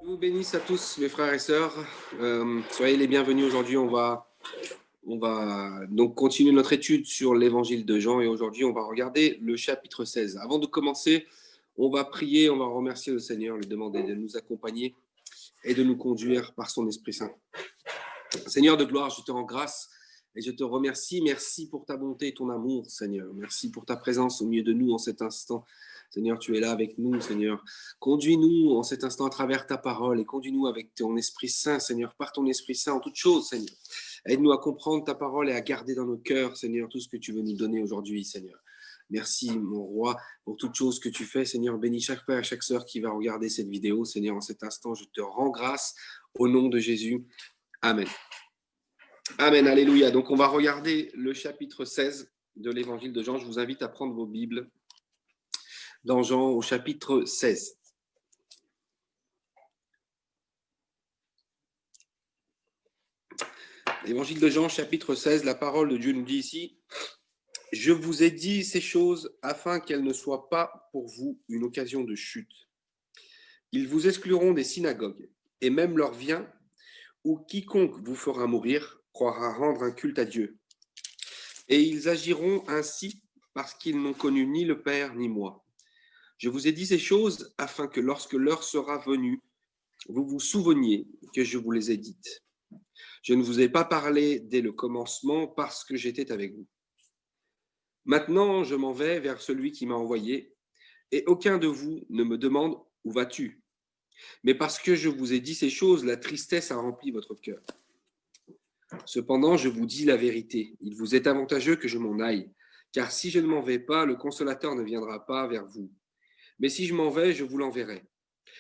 Je vous bénisse à tous, mes frères et sœurs. Soyez les bienvenus. Aujourd'hui, on va donc continuer notre étude sur l'évangile de Jean et aujourd'hui, on va regarder le chapitre 16. Avant de commencer, on va prier, on va remercier le Seigneur, lui demander de nous accompagner et de nous conduire par son Esprit Saint. Seigneur de gloire, je te rends grâce et je te remercie. Merci pour ta bonté et ton amour, Seigneur. Merci pour ta présence au milieu de nous en cet instant. Seigneur, tu es là avec nous, Seigneur. Conduis-nous en cet instant à travers ta parole et conduis-nous avec ton Esprit Saint, Seigneur, par ton Esprit Saint en toutes choses, Seigneur. Aide-nous à comprendre ta parole et à garder dans nos cœurs, Seigneur, tout ce que tu veux nous donner aujourd'hui, Seigneur. Merci, mon roi, pour toutes choses que tu fais, Seigneur. Bénis chaque frère et chaque sœur qui va regarder cette vidéo, Seigneur, en cet instant. Je te rends grâce au nom de Jésus. Amen. Amen, alléluia. Donc, on va regarder le chapitre 16 de l'évangile de Jean. Je vous invite à prendre vos Bibles dans Jean au chapitre 16. L'évangile de Jean, chapitre 16, la parole de Dieu nous dit ici: « Je vous ai dit ces choses afin qu'elles ne soient pas pour vous une occasion de chute. Ils vous excluront des synagogues, et même l'heure vient où quiconque vous fera mourir croira rendre un culte à Dieu. Et ils agiront ainsi parce qu'ils n'ont connu ni le Père ni moi. Je vous ai dit ces choses afin que lorsque l'heure sera venue, vous vous souveniez que je vous les ai dites. Je ne vous ai pas parlé dès le commencement parce que j'étais avec vous. Maintenant, je m'en vais vers celui qui m'a envoyé, et aucun de vous ne me demande où vas-tu. Mais parce que je vous ai dit ces choses, la tristesse a rempli votre cœur. Cependant, je vous dis la vérité, il vous est avantageux que je m'en aille, car si je ne m'en vais pas, le Consolateur ne viendra pas vers vous. Mais si je m'en vais, je vous l'enverrai.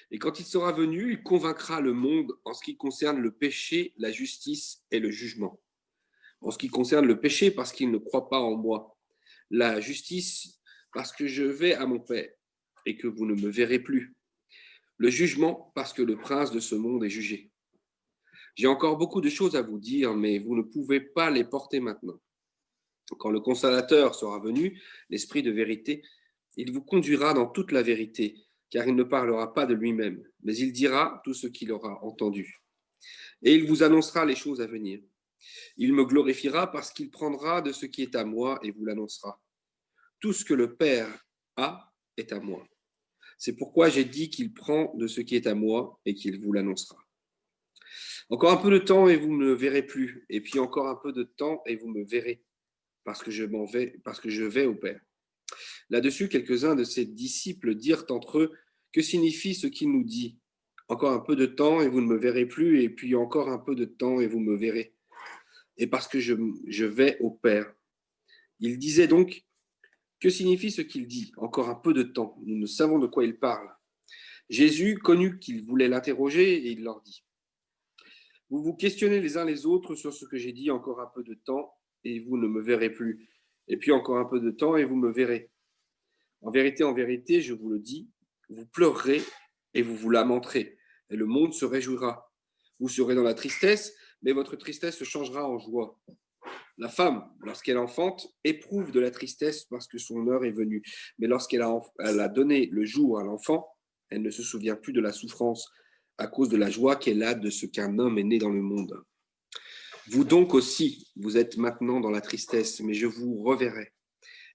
Et quand il sera venu, il convaincra le monde en ce qui concerne le péché, la justice et le jugement. En ce qui concerne le péché, parce qu'il ne croit pas en moi. La justice, parce que je vais à mon Père et que vous ne me verrez plus. Le jugement, parce que le prince de ce monde est jugé. J'ai encore beaucoup de choses à vous dire, mais vous ne pouvez pas les porter maintenant. Quand le Consolateur sera venu, l'Esprit de vérité, il vous conduira dans toute la vérité, car il ne parlera pas de lui-même, mais il dira tout ce qu'il aura entendu. Et il vous annoncera les choses à venir. Il me glorifiera parce qu'il prendra de ce qui est à moi et vous l'annoncera. Tout ce que le Père a est à moi. C'est pourquoi j'ai dit qu'il prend de ce qui est à moi et qu'il vous l'annoncera. Encore un peu de temps et vous ne me verrez plus, et puis encore un peu de temps et vous me verrez, parce que je vais au Père. » Là-dessus, quelques-uns de ses disciples dirent entre eux: « Que signifie ce qu'il nous dit? Encore un peu de temps et vous ne me verrez plus, et puis encore un peu de temps et vous me verrez. Et parce que je vais au Père. » Il disait donc: « Que signifie ce qu'il dit? Encore un peu de temps. Nous ne savons de quoi il parle. » Jésus connut qu'ils voulaient l'interroger et il leur dit: « Vous vous questionnez les uns les autres sur ce que j'ai dit, encore un peu de temps et vous ne me verrez plus. Et puis encore un peu de temps et vous me verrez. En vérité, je vous le dis, vous pleurerez et vous vous lamenterez, et le monde se réjouira. Vous serez dans la tristesse, mais votre tristesse se changera en joie. La femme, lorsqu'elle enfante, éprouve de la tristesse parce que son heure est venue. Mais lorsqu'elle a donné le jour à l'enfant, elle ne se souvient plus de la souffrance à cause de la joie qu'elle a de ce qu'un homme est né dans le monde. Vous donc aussi, vous êtes maintenant dans la tristesse, mais je vous reverrai,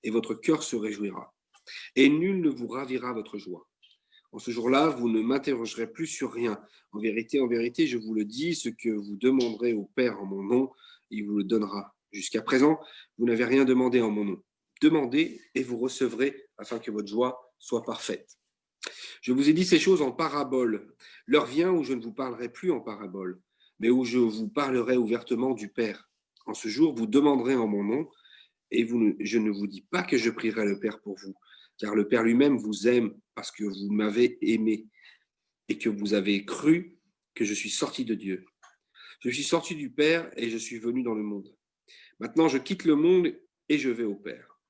et votre cœur se réjouira. Et nul ne vous ravira votre joie. En ce jour-là, vous ne m'interrogerez plus sur rien. En vérité, je vous le dis, ce que vous demanderez au Père en mon nom, il vous le donnera. Jusqu'à présent, vous n'avez rien demandé en mon nom. Demandez et vous recevrez, afin que votre joie soit parfaite. Je vous ai dit ces choses en parabole. L'heure vient où je ne vous parlerai plus en parabole, mais où je vous parlerai ouvertement du Père. En ce jour, vous demanderez en mon nom, et je ne vous dis pas que je prierai le Père pour vous, car le Père lui-même vous aime parce que vous m'avez aimé et que vous avez cru que je suis sorti de Dieu. Je suis sorti du Père et je suis venu dans le monde. Maintenant, je quitte le monde et je vais au Père. »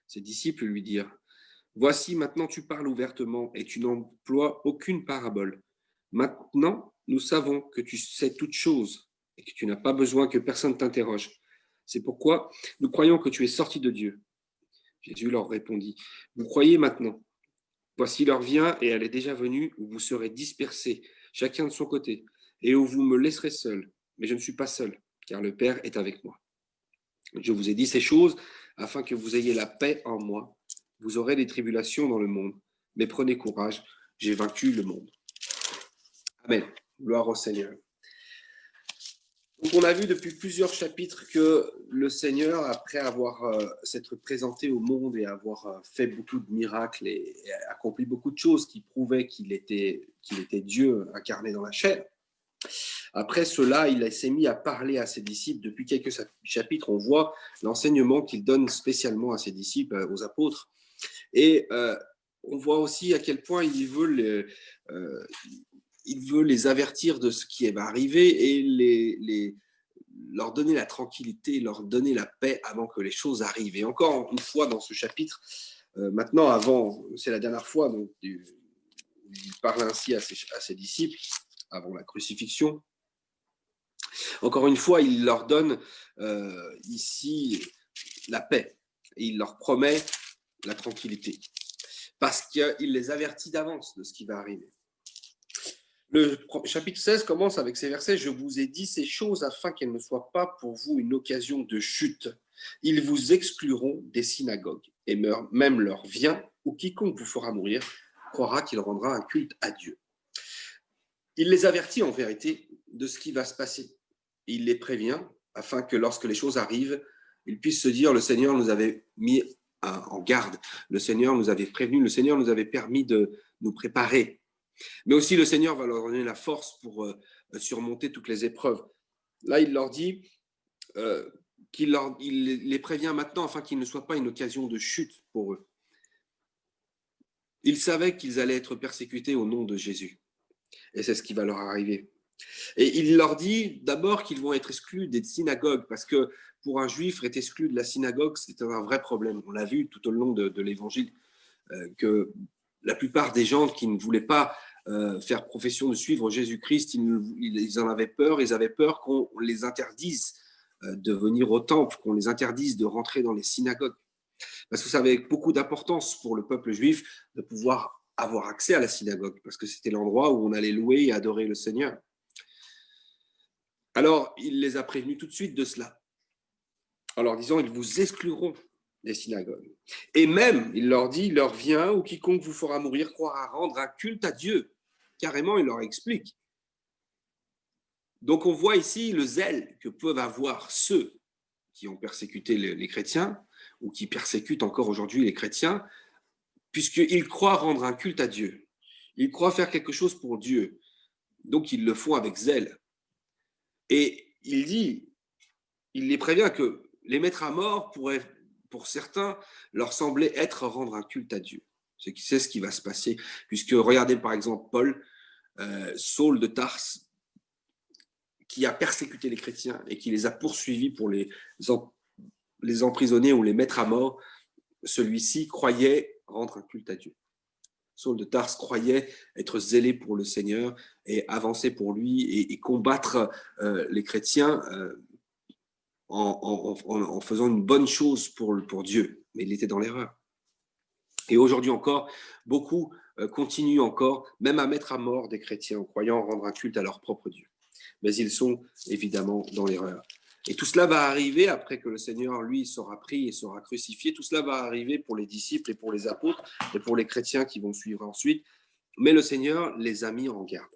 Ses disciples lui dirent: « Voici, maintenant tu parles ouvertement et tu n'emploies aucune parabole. Maintenant, nous savons que tu sais toutes choses et que tu n'as pas besoin que personne t'interroge. C'est pourquoi nous croyons que tu es sorti de Dieu. » Jésus leur répondit: « Vous croyez maintenant. Voici l'heure vient, et elle est déjà venue, où vous serez dispersés, chacun de son côté, et où vous me laisserez seul. Mais je ne suis pas seul, car le Père est avec moi. Je vous ai dit ces choses afin que vous ayez la paix en moi. Vous aurez des tribulations dans le monde, mais prenez courage, j'ai vaincu le monde. Amen. Gloire au Seigneur. Donc on a vu depuis plusieurs chapitres que le Seigneur, après avoir s'être présenté au monde et avoir fait beaucoup de miracles et accompli beaucoup de choses qui prouvaient qu'il était Dieu incarné dans la chair, après cela, il s'est mis à parler à ses disciples. Depuis quelques chapitres, on voit l'enseignement qu'il donne spécialement à ses disciples, aux apôtres. Et on voit aussi à quel point il veut les avertir de ce qui va arriver et leur donner la tranquillité, leur donner la paix avant que les choses arrivent. Et encore une fois dans ce chapitre, maintenant, c'est la dernière fois, donc, il parle ainsi à ses disciples, avant la crucifixion. Encore une fois, il leur donne ici la paix et il leur promet la tranquillité parce qu'il les avertit d'avance de ce qui va arriver. Le chapitre 16 commence avec ces versets. Je vous ai dit ces choses afin qu'elles ne soient pas pour vous une occasion de chute. Ils vous excluront des synagogues et même leur vient ou quiconque vous fera mourir croira qu'il rendra un culte à Dieu. Il les avertit en vérité de ce qui va se passer. Il les prévient afin que lorsque les choses arrivent, ils puissent se dire le Seigneur nous avait mis en garde, le Seigneur nous avait prévenu, le Seigneur nous avait permis de nous préparer. Mais aussi le Seigneur va leur donner la force pour surmonter toutes les épreuves. Là, il leur dit il les prévient maintenant afin qu'il ne soit pas une occasion de chute pour eux. Ils savaient qu'ils allaient être persécutés au nom de Jésus. Et c'est ce qui va leur arriver. Et il leur dit d'abord qu'ils vont être exclus des synagogues, parce que pour un juif, être exclu de la synagogue, c'était un vrai problème. On l'a vu tout au long de l'évangile, que la plupart des gens qui ne voulaient pas faire profession de suivre Jésus-Christ, ils en avaient peur, ils avaient peur qu'on les interdise de venir au temple, qu'on les interdise de rentrer dans les synagogues. Parce que ça avait beaucoup d'importance pour le peuple juif de pouvoir avoir accès à la synagogue, parce que c'était l'endroit où on allait louer et adorer le Seigneur. Alors, il les a prévenus tout de suite de cela, en leur disant, ils vous excluront des synagogues. Et même, il leur dit, l'heure vient où quiconque vous fera mourir croira rendre un culte à Dieu. Carrément, il leur explique. Donc, on voit ici le zèle que peuvent avoir ceux qui ont persécuté les chrétiens, ou qui persécutent encore aujourd'hui les chrétiens, puisqu'ils croient rendre un culte à Dieu. Ils croient faire quelque chose pour Dieu. Donc, ils le font avec zèle. Et il les prévient que les mettre à mort pourrait, pour certains, leur sembler être rendre un culte à Dieu. C'est ce qui va se passer, puisque regardez par exemple Paul, Saul de Tarse, qui a persécuté les chrétiens et qui les a poursuivis pour les emprisonner ou les mettre à mort. Celui-ci croyait rendre un culte à Dieu. Saul de Tarse croyait être zélé pour le Seigneur et avancer pour lui et combattre les chrétiens en faisant une bonne chose pour Dieu. Mais il était dans l'erreur. Et aujourd'hui encore, beaucoup continuent encore, même à mettre à mort des chrétiens en croyant rendre un culte à leur propre Dieu. Mais ils sont évidemment dans l'erreur. Et tout cela va arriver après que le Seigneur, lui, sera pris et sera crucifié. Tout cela va arriver pour les disciples et pour les apôtres et pour les chrétiens qui vont suivre ensuite. Mais le Seigneur les a mis en garde.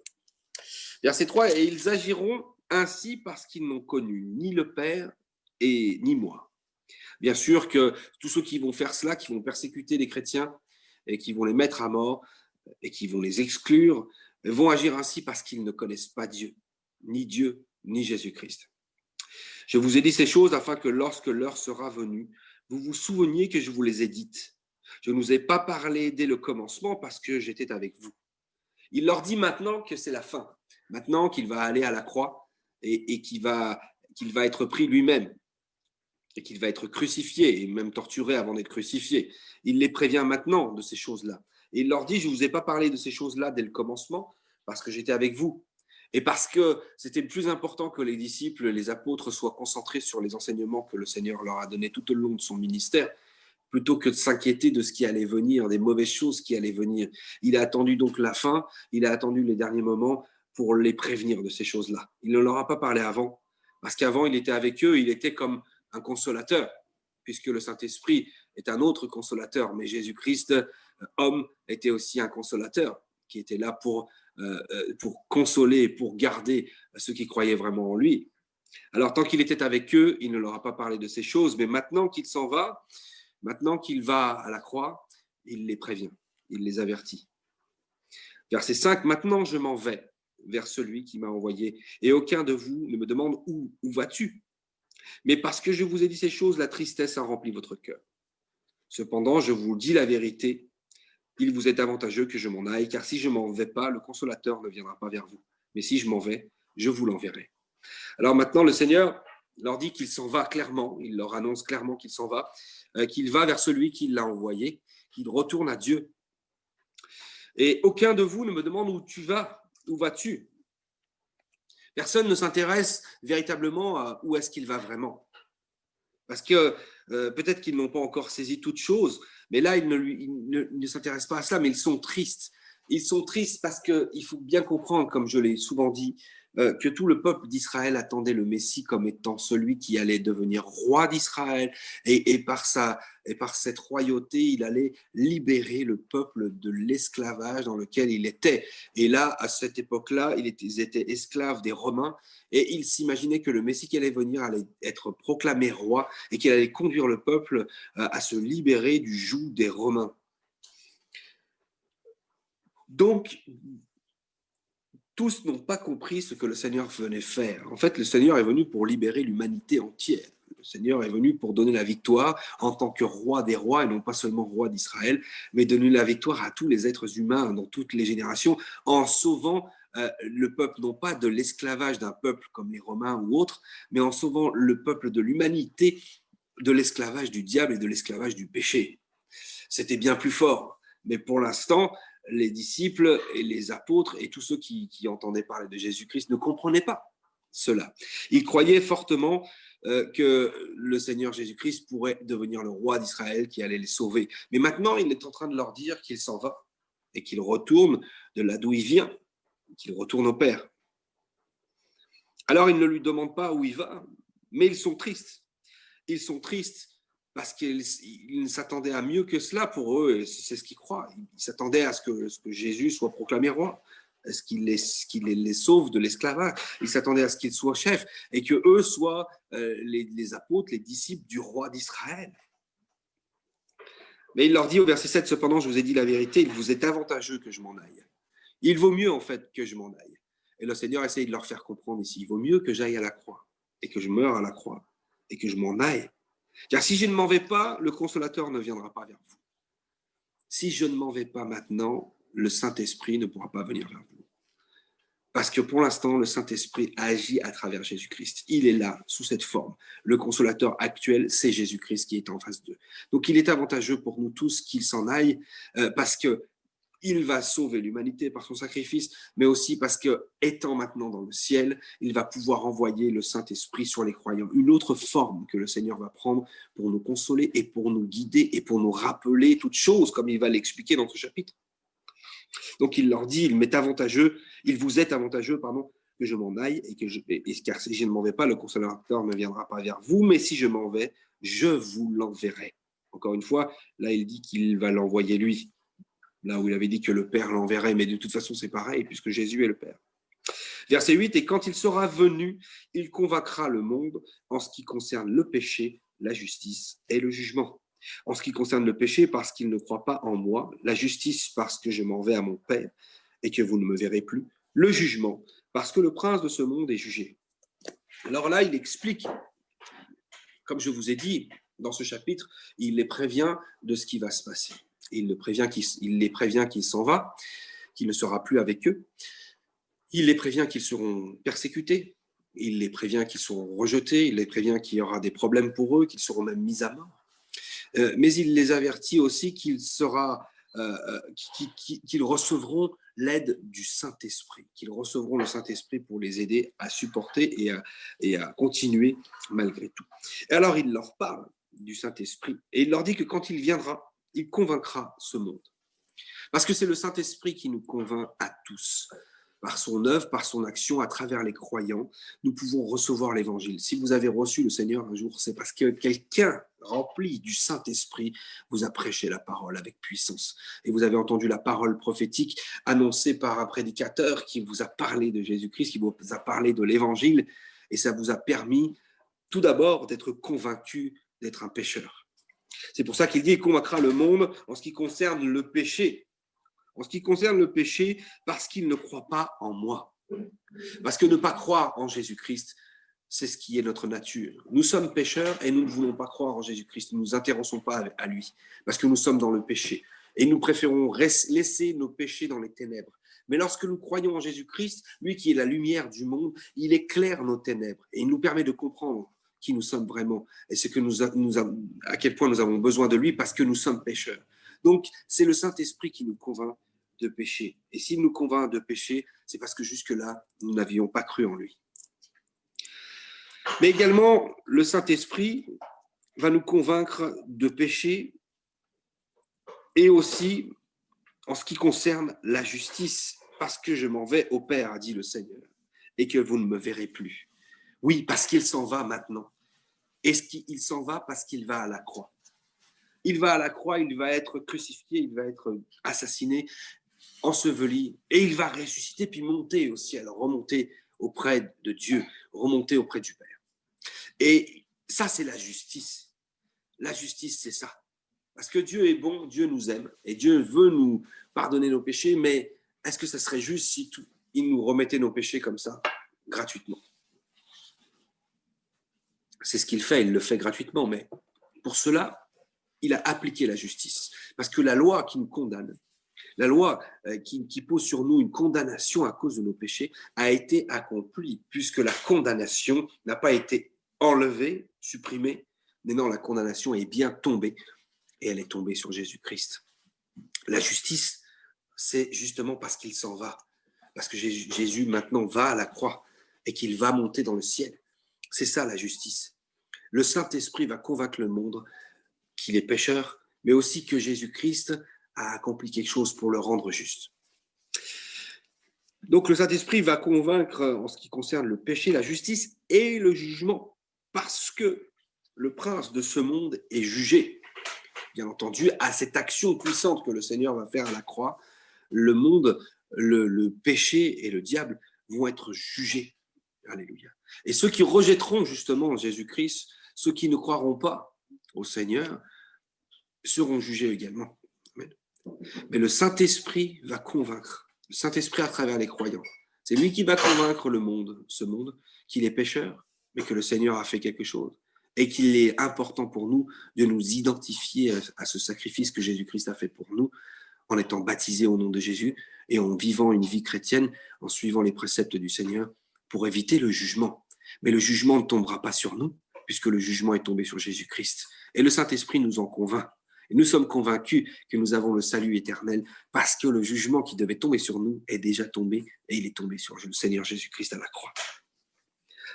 Verset 3, et ils agiront ainsi parce qu'ils n'ont connu ni le Père et ni moi. Bien sûr que tous ceux qui vont faire cela, qui vont persécuter les chrétiens et qui vont les mettre à mort et qui vont les exclure, vont agir ainsi parce qu'ils ne connaissent pas Dieu, ni Jésus-Christ. Je vous ai dit ces choses afin que lorsque l'heure sera venue, vous vous souveniez que je vous les ai dites. Je ne vous ai pas parlé dès le commencement parce que j'étais avec vous. Il leur dit maintenant que c'est la fin, maintenant qu'il va aller à la croix et qu'il va être pris lui-même et qu'il va être crucifié et même torturé avant d'être crucifié. Il les prévient maintenant de ces choses-là. Et il leur dit, je ne vous ai pas parlé de ces choses-là dès le commencement parce que j'étais avec vous. Et parce que c'était le plus important que les disciples, les apôtres soient concentrés sur les enseignements que le Seigneur leur a donnés tout au long de son ministère, plutôt que de s'inquiéter de ce qui allait venir, des mauvaises choses qui allaient venir. Il a attendu donc la fin, il a attendu les derniers moments pour les prévenir de ces choses-là. Il ne leur a pas parlé avant, parce qu'avant, il était avec eux, il était comme un consolateur, puisque le Saint-Esprit est un autre consolateur, mais Jésus-Christ, homme, était aussi un consolateur, qui était là pour consoler, pour garder ceux qui croyaient vraiment en lui. Alors, tant qu'il était avec eux, il ne leur a pas parlé de ces choses, mais maintenant qu'il s'en va, maintenant qu'il va à la croix, il les prévient, il les avertit. Verset 5, maintenant je m'en vais vers celui qui m'a envoyé, et aucun de vous ne me demande où vas-tu? Mais parce que je vous ai dit ces choses, la tristesse a rempli votre cœur. Cependant, je vous dis la vérité, il vous est avantageux que je m'en aille, car si je ne m'en vais pas, le consolateur ne viendra pas vers vous. Mais si je m'en vais, je vous l'enverrai. Alors maintenant, le Seigneur leur dit qu'il s'en va clairement, il leur annonce clairement qu'il s'en va, qu'il va vers celui qui l'a envoyé, qu'il retourne à Dieu. Et aucun de vous ne me demande où tu vas, où vas-tu? Personne ne s'intéresse véritablement à où est-ce qu'il va vraiment. Parce que peut-être qu'ils n'ont pas encore saisi toute chose, mais là, ils ne s'intéressent pas à cela, mais ils sont tristes. Ils sont tristes parce qu'il faut bien comprendre, comme je l'ai souvent dit, que tout le peuple d'Israël attendait le Messie comme étant celui qui allait devenir roi d'Israël et par cette royauté, il allait libérer le peuple de l'esclavage dans lequel il était. Et là, à cette époque-là, ils étaient esclaves des Romains et ils s'imaginaient que le Messie qui allait venir allait être proclamé roi et qu'il allait conduire le peuple à se libérer du joug des Romains. Donc, tous n'ont pas compris ce que le Seigneur venait faire. En fait, le Seigneur est venu pour libérer l'humanité entière. Le Seigneur est venu pour donner la victoire en tant que roi des rois, et non pas seulement roi d'Israël, mais donner la victoire à tous les êtres humains dans toutes les générations, en sauvant le peuple, non pas de l'esclavage d'un peuple comme les Romains ou autres, mais en sauvant le peuple de l'humanité de l'esclavage du diable et de l'esclavage du péché. C'était bien plus fort. Mais pour l'instant, les disciples et les apôtres et tous ceux qui entendaient parler de Jésus-Christ ne comprenaient pas cela. Ils croyaient fortement que le Seigneur Jésus-Christ pourrait devenir le roi d'Israël qui allait les sauver. Mais maintenant, il est en train de leur dire qu'il s'en va et qu'il retourne de là d'où il vient, qu'il retourne au Père. Alors, ils ne lui demandent pas où il va, mais ils sont tristes. Ils sont tristes parce qu'ils s'attendaient à mieux que cela pour eux, et c'est ce qu'ils croient. Ils s'attendaient à ce que Jésus soit proclamé roi, à ce qu'il les sauve de l'esclavage. Ils s'attendaient à ce qu'il soit chef, et que eux soient les apôtres, les disciples du roi d'Israël. Mais il leur dit au verset 7, cependant, je vous ai dit la vérité, il vous est avantageux que je m'en aille. Il vaut mieux, en fait, que je m'en aille. Et le Seigneur essaye de leur faire comprendre ici, il vaut mieux que j'aille à la croix, et que je meure à la croix, et que je m'en aille. Car si je ne m'en vais pas, le consolateur ne viendra pas vers vous. Si je ne m'en vais pas maintenant, le Saint-Esprit ne pourra pas venir vers vous. Parce que pour l'instant, le Saint-Esprit agit à travers Jésus-Christ. Il est là, sous cette forme. Le consolateur actuel, c'est Jésus-Christ qui est en face d'eux. Donc il est avantageux pour nous tous qu'il s'en aille, parce que il va sauver l'humanité par son sacrifice, mais aussi parce que, étant maintenant dans le ciel, il va pouvoir envoyer le Saint-Esprit sur les croyants. Une autre forme que le Seigneur va prendre pour nous consoler et pour nous guider et pour nous rappeler toutes choses, comme il va l'expliquer dans ce chapitre. Donc il leur dit, il vous est avantageux, que je m'en aille, car si je ne m'en vais pas, le consolateur ne viendra pas vers vous, mais si je m'en vais, je vous l'enverrai. Encore une fois, là il dit qu'il va l'envoyer lui. Là où il avait dit que le Père l'enverrait, mais de toute façon c'est pareil, puisque Jésus est le Père. Verset 8, et quand il sera venu, il convaincra le monde en ce qui concerne le péché, la justice et le jugement. En ce qui concerne le péché, parce qu'il ne croit pas en moi, la justice, parce que je m'en vais à mon Père et que vous ne me verrez plus, le jugement, parce que le prince de ce monde est jugé. Alors là, il explique, comme je vous ai dit, dans ce chapitre, il les prévient de ce qui va se passer. Il les prévient qu'il s'en va, qu'il ne sera plus avec eux. Il les prévient qu'ils seront persécutés. Il les prévient qu'ils seront rejetés. Il les prévient qu'il y aura des problèmes pour eux, qu'ils seront même mis à mort. Mais il les avertit aussi qu'ils recevront l'aide du Saint-Esprit, qu'ils recevront le Saint-Esprit pour les aider à supporter et à continuer malgré tout. Et alors il leur parle du Saint-Esprit. Et il leur dit que quand il viendra, il convaincra ce monde. Parce que c'est le Saint-Esprit qui nous convainc à tous. Par son œuvre, par son action, à travers les croyants, nous pouvons recevoir l'Évangile. Si vous avez reçu le Seigneur un jour, c'est parce que quelqu'un rempli du Saint-Esprit vous a prêché la parole avec puissance. Et vous avez entendu la parole prophétique annoncée par un prédicateur qui vous a parlé de Jésus-Christ, qui vous a parlé de l'Évangile. Et ça vous a permis, tout d'abord, d'être convaincu d'être un pécheur. C'est pour ça qu'il dit « Il convaincra le monde en ce qui concerne le péché ». En ce qui concerne le péché, parce qu'il ne croit pas en moi. Parce que ne pas croire en Jésus-Christ, c'est ce qui est notre nature. Nous sommes pécheurs et nous ne voulons pas croire en Jésus-Christ. Nous ne nous intéressons pas à lui, parce que nous sommes dans le péché. Et nous préférons laisser nos péchés dans les ténèbres. Mais lorsque nous croyons en Jésus-Christ, lui qui est la lumière du monde, il éclaire nos ténèbres et il nous permet de comprendre qui nous sommes vraiment et ce que à quel point nous avons besoin de lui parce que nous sommes pécheurs. Donc, c'est le Saint-Esprit qui nous convainc de péché. Et s'il nous convainc de péché, c'est parce que jusque-là, nous n'avions pas cru en lui. Mais également, le Saint-Esprit va nous convaincre de péché et aussi en ce qui concerne la justice, parce que je m'en vais au Père, a dit le Seigneur, et que vous ne me verrez plus. Oui, parce qu'il s'en va maintenant. Et il s'en va parce qu'il va à la croix. Il va à la croix, il va être crucifié, il va être assassiné, enseveli, et il va ressusciter, puis monter au ciel, remonter auprès de Dieu, remonter auprès du Père. Et ça, c'est la justice. La justice, c'est ça. Parce que Dieu est bon, Dieu nous aime, et Dieu veut nous pardonner nos péchés, mais est-ce que ça serait juste si il nous remettait nos péchés comme ça, gratuitement? C'est ce qu'il fait, il le fait gratuitement, mais pour cela, il a appliqué la justice. Parce que la loi qui nous condamne, la loi qui pose sur nous une condamnation à cause de nos péchés a été accomplie, puisque la condamnation n'a pas été enlevée, supprimée, mais non, la condamnation est bien tombée, et elle est tombée sur Jésus-Christ. La justice, c'est justement parce qu'il s'en va, parce que Jésus maintenant va à la croix et qu'il va monter dans le ciel. C'est ça la justice. Le Saint-Esprit va convaincre le monde qu'il est pécheur, mais aussi que Jésus-Christ a accompli quelque chose pour le rendre juste. Donc le Saint-Esprit va convaincre en ce qui concerne le péché, la justice et le jugement, parce que le prince de ce monde est jugé. Bien entendu, à cette action puissante que le Seigneur va faire à la croix, le monde, le péché et le diable vont être jugés. Alléluia. Et ceux qui rejetteront justement Jésus-Christ, ceux qui ne croiront pas au Seigneur, seront jugés également. Amen. Mais le Saint-Esprit va convaincre, le Saint-Esprit à travers les croyants. C'est lui qui va convaincre le monde, ce monde, qu'il est pécheur, mais que le Seigneur a fait quelque chose. Et qu'il est important pour nous de nous identifier à ce sacrifice que Jésus-Christ a fait pour nous, en étant baptisés au nom de Jésus et en vivant une vie chrétienne, en suivant les préceptes du Seigneur, pour éviter le jugement. Mais le jugement ne tombera pas sur nous, puisque le jugement est tombé sur Jésus-Christ. Et le Saint-Esprit nous en convainc. Et nous sommes convaincus que nous avons le salut éternel, parce que le jugement qui devait tomber sur nous est déjà tombé, et il est tombé sur le Seigneur Jésus-Christ à la croix.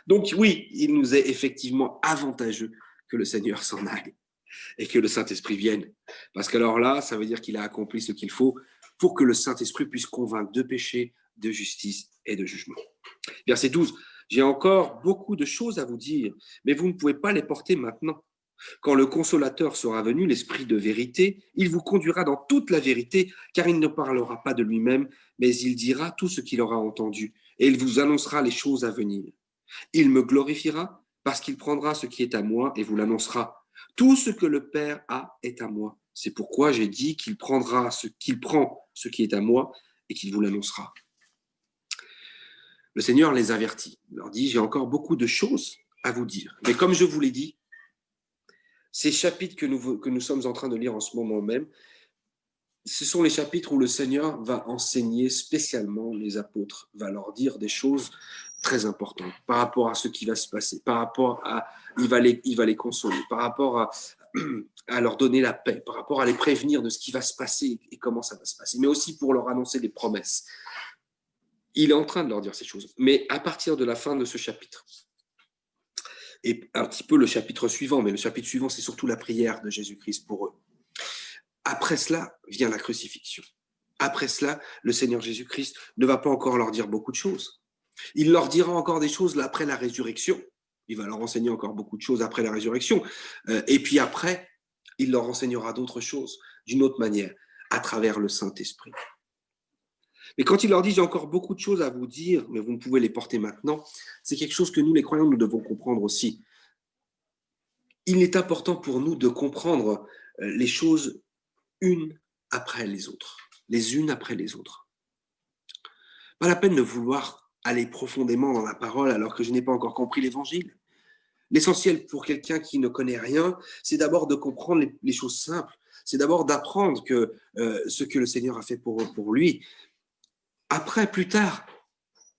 Donc oui, il nous est effectivement avantageux que le Seigneur s'en aille et que le Saint-Esprit vienne. Parce qu'alors là, ça veut dire qu'il a accompli ce qu'il faut pour que le Saint-Esprit puisse convaincre de péché, de justice et de jugement. Verset 12. J'ai encore beaucoup de choses à vous dire, mais vous ne pouvez pas les porter maintenant. Quand le Consolateur sera venu, l'Esprit de vérité, il vous conduira dans toute la vérité, car il ne parlera pas de lui-même, mais il dira tout ce qu'il aura entendu, et il vous annoncera les choses à venir. Il me glorifiera parce qu'il prendra ce qui est à moi et vous l'annoncera. Tout ce que le Père a est à moi. C'est pourquoi j'ai dit qu'il prend ce qui est à moi et qu'il vous l'annoncera. Le Seigneur les avertit. Il leur dit, j'ai encore beaucoup de choses à vous dire. Mais comme je vous l'ai dit, ces chapitres que nous sommes en train de lire en ce moment même, ce sont les chapitres où le Seigneur va enseigner spécialement les apôtres, va leur dire des choses très importantes par rapport à ce qui va se passer, par rapport à, il va les consoler, par rapport à leur donner la paix, par rapport à les prévenir de ce qui va se passer et comment ça va se passer, mais aussi pour leur annoncer des promesses. Il est en train de leur dire ces choses, mais à partir de la fin de ce chapitre, et un petit peu le chapitre suivant, mais le chapitre suivant, c'est surtout la prière de Jésus-Christ pour eux. Après cela vient la crucifixion. Après cela, le Seigneur Jésus-Christ ne va pas encore leur dire beaucoup de choses. Il leur dira encore des choses après la résurrection. Il va leur enseigner encore beaucoup de choses après la résurrection. Et puis après, il leur enseignera d'autres choses d'une autre manière, à travers le Saint-Esprit. Mais quand il leur dit « j'ai encore beaucoup de choses à vous dire, mais vous ne pouvez les porter maintenant », c'est quelque chose que nous, les croyants, nous devons comprendre aussi. Il est important pour nous de comprendre les choses une après les autres, les unes après les autres. Pas la peine de vouloir aller profondément dans la parole alors que je n'ai pas encore compris l'évangile. L'essentiel pour quelqu'un qui ne connaît rien, c'est d'abord de comprendre les choses simples. C'est d'abord d'apprendre ce que le Seigneur a fait pour lui. Après, plus tard,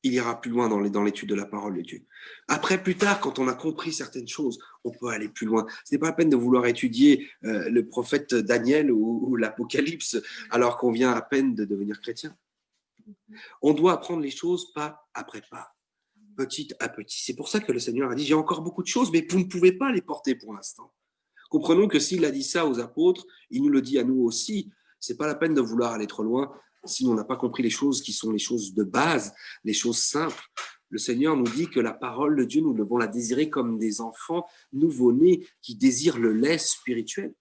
il ira plus loin dans l'étude de la parole de Dieu. Après, plus tard, quand on a compris certaines choses, on peut aller plus loin. Ce n'est pas la peine de vouloir étudier le prophète Daniel ou l'Apocalypse alors qu'on vient à peine de devenir chrétien. On doit apprendre les choses pas après pas, petit à petit. C'est pour ça que le Seigneur a dit « j'ai encore beaucoup de choses, mais vous ne pouvez pas les porter pour l'instant ». Comprenons que s'il a dit ça aux apôtres, il nous le dit à nous aussi. Ce n'est pas la peine de vouloir aller trop loin si on n'a pas compris les choses qui sont les choses de base, les choses simples. Le Seigneur nous dit que la parole de Dieu, nous devons la désirer comme des enfants nouveau-nés qui désirent le lait spirituel.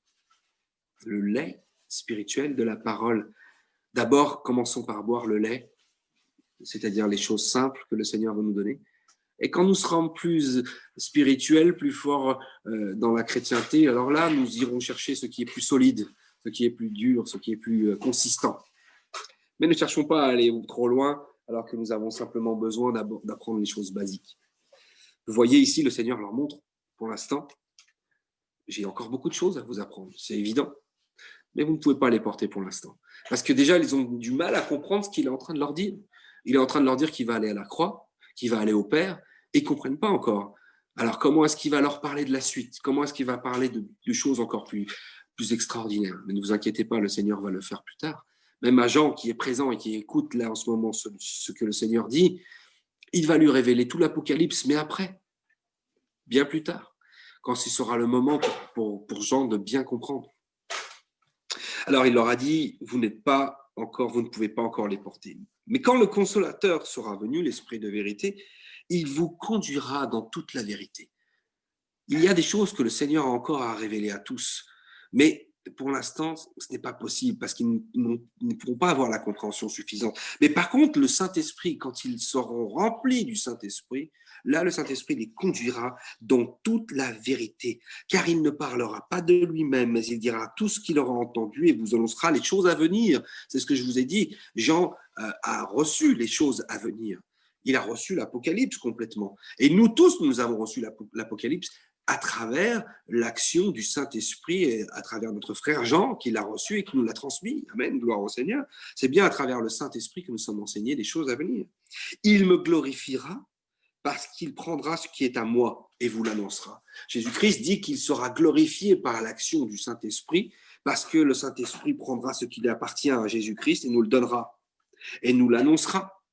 Le lait spirituel de la parole. D'abord, commençons par boire le lait, c'est-à-dire les choses simples que le Seigneur veut nous donner. Et quand nous serons plus spirituels, plus forts dans la chrétienté, alors là, nous irons chercher ce qui est plus solide, ce qui est plus dur, ce qui est plus consistant. Mais ne cherchons pas à aller trop loin, alors que nous avons simplement besoin d'apprendre les choses basiques. Vous voyez ici, le Seigneur leur montre, pour l'instant, j'ai encore beaucoup de choses à vous apprendre, c'est évident. Mais vous ne pouvez pas les porter pour l'instant. Parce que déjà, ils ont du mal à comprendre ce qu'il est en train de leur dire. Il est en train de leur dire qu'il va aller à la croix, qu'il va aller au Père, et ils ne comprennent pas encore. Alors, comment est-ce qu'il va leur parler de la suite? Comment est-ce qu'il va parler de choses encore plus extraordinaires? Mais ne vous inquiétez pas, le Seigneur va le faire plus tard. Même à Jean, qui est présent et qui écoute là en ce moment ce que le Seigneur dit, il va lui révéler tout l'Apocalypse, mais après, bien plus tard, quand ce sera le moment pour Jean de bien comprendre. Alors, il leur a dit, vous ne pouvez pas encore les porter. Mais quand le Consolateur sera venu, l'Esprit de vérité, il vous conduira dans toute la vérité. Il y a des choses que le Seigneur a encore à révéler à tous, mais pour l'instant, ce n'est pas possible parce qu'ils ne pourront pas avoir la compréhension suffisante. Mais par contre, le Saint-Esprit, quand ils seront remplis du Saint-Esprit, là, le Saint-Esprit les conduira dans toute la vérité, car il ne parlera pas de lui-même, mais il dira tout ce qu'il aura entendu et vous annoncera les choses à venir. C'est ce que je vous ai dit. Jean a reçu les choses à venir. Il a reçu l'Apocalypse complètement. Et nous tous, nous avons reçu l'Apocalypse à travers l'action du Saint-Esprit et à travers notre frère Jean qui l'a reçu et qui nous l'a transmis. Amen, gloire au Seigneur. C'est bien à travers le Saint-Esprit que nous sommes enseignés des choses à venir. Il me glorifiera parce qu'il prendra ce qui est à moi et vous l'annoncera. Jésus-Christ dit qu'il sera glorifié par l'action du Saint-Esprit parce que le Saint-Esprit prendra ce qui appartient à Jésus-Christ et nous le donnera et nous l'annoncera.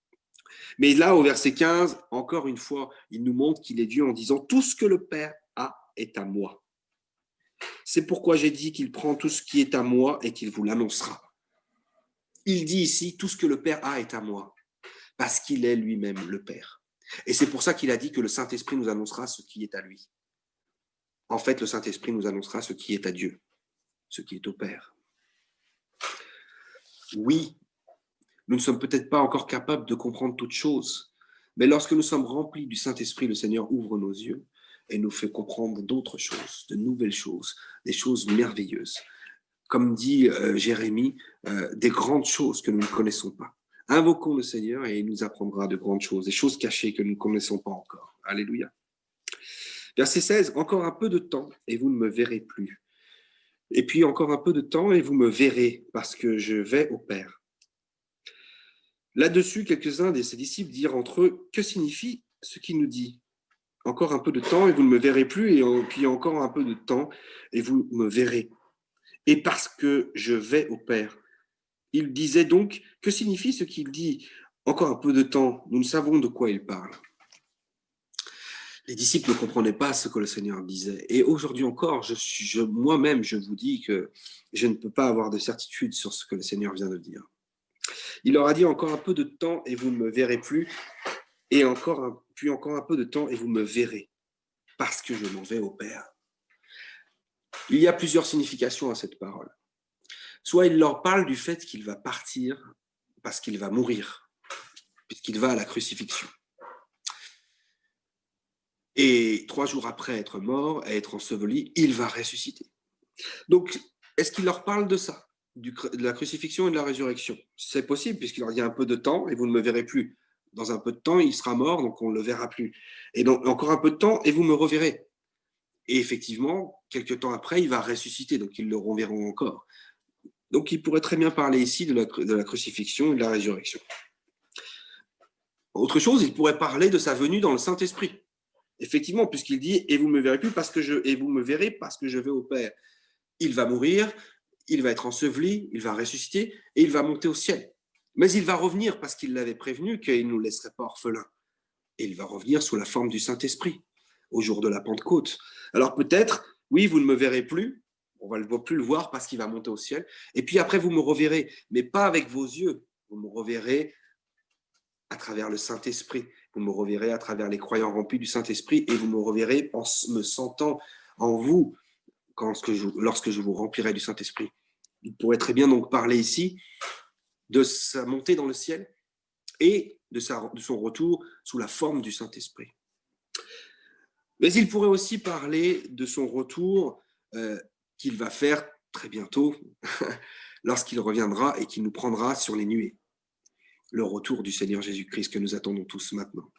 Mais là, au verset 15, encore une fois, il nous montre qu'il est Dieu en disant « Tout ce que le Père a est à moi ». C'est pourquoi j'ai dit qu'il prend tout ce qui est à moi et qu'il vous l'annoncera. Il dit ici « Tout ce que le Père a est à moi », parce qu'il est lui-même le Père. Et c'est pour ça qu'il a dit que le Saint-Esprit nous annoncera ce qui est à lui. En fait, le Saint-Esprit nous annoncera ce qui est à Dieu, ce qui est au Père. Oui, nous ne sommes peut-être pas encore capables de comprendre toutes choses, mais lorsque nous sommes remplis du Saint-Esprit, le Seigneur ouvre nos yeux et nous fait comprendre d'autres choses, de nouvelles choses, des choses merveilleuses. Comme dit Jérémie, des grandes choses que nous ne connaissons pas. Invoquons le Seigneur et il nous apprendra de grandes choses, des choses cachées que nous ne connaissons pas encore. Alléluia. Verset 16, encore un peu de temps et vous ne me verrez plus. Et puis encore un peu de temps et vous me verrez parce que je vais au Père. Là-dessus, quelques-uns de ses disciples dirent entre eux, que signifie ce qu'il nous dit? Encore un peu de temps et vous ne me verrez plus, et puis encore un peu de temps et vous me verrez. Et parce que je vais au Père. Il disait donc, que signifie ce qu'il dit? Encore un peu de temps, nous ne savons de quoi il parle. Les disciples ne comprenaient pas ce que le Seigneur disait. Et aujourd'hui encore, moi-même, je vous dis que je ne peux pas avoir de certitude sur ce que le Seigneur vient de dire. Il leur a dit encore un peu de temps et vous ne me verrez plus, et puis encore un peu de temps et vous me verrez, parce que je m'en vais au Père. Il y a plusieurs significations à cette parole. Soit il leur parle du fait qu'il va partir parce qu'il va mourir, puisqu'il va à la crucifixion. Et 3 jours après être mort, à être enseveli, il va ressusciter. Donc, est-ce qu'il leur parle de ça, de la crucifixion et de la résurrection? C'est possible, puisqu'il leur dit un peu de temps, et vous ne me verrez plus. Dans un peu de temps, il sera mort, donc on ne le verra plus. Et donc, encore un peu de temps, et vous me reverrez. Et effectivement, quelques temps après, il va ressusciter, donc ils le reverront encore. Donc, il pourrait très bien parler ici de la crucifixion et de la résurrection. Autre chose, il pourrait parler de sa venue dans le Saint-Esprit. Effectivement, puisqu'il dit « et vous me verrez plus et vous me verrez parce que je vais au Père ». Il va mourir, il va être enseveli, il va ressusciter et il va monter au ciel. Mais il va revenir parce qu'il l'avait prévenu qu'il ne nous laisserait pas orphelins. Et il va revenir sous la forme du Saint-Esprit au jour de la Pentecôte. Alors peut-être, oui, vous ne me verrez plus, on va plus le voir parce qu'il va monter au ciel. Et puis après, vous me reverrez, mais pas avec vos yeux. Vous me reverrez à travers le Saint-Esprit. Vous me reverrez à travers les croyants remplis du Saint-Esprit et vous me reverrez en me sentant en vous lorsque je vous remplirai du Saint-Esprit. Il pourrait très bien donc parler ici de sa montée dans le ciel et de son retour sous la forme du Saint-Esprit. Mais il pourrait aussi parler de son retour qu'il va faire très bientôt lorsqu'il reviendra et qu'il nous prendra sur les nuées. Le retour du Seigneur Jésus-Christ que nous attendons tous maintenant.